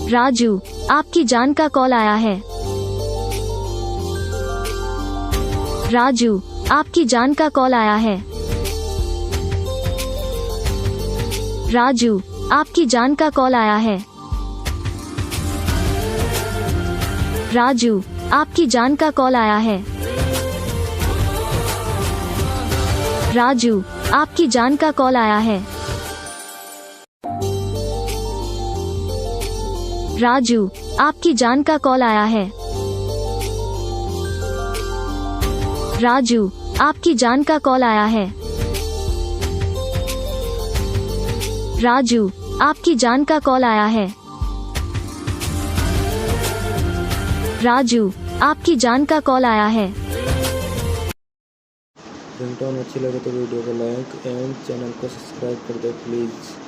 राजू, आपकी जान का कॉल आया है। राजू, आपकी जान का कॉल आया है। राजू, आपकी जान का कॉल आया है। राजू, आपकी जान का कॉल आया है। राजू, आपकी जान का कॉल आया है। राजू, आपकी जान का कॉल आया है। राजू, आपकी जान का कॉल आया है। राजू, आपकी जान का कॉल आया है। राजू, आपकी जान का कॉल आया है। रिंगटोन अच्छी लगे तो वीडियो को लाइक एंड चैनल को सब्सक्राइब कर दो प्लीज़।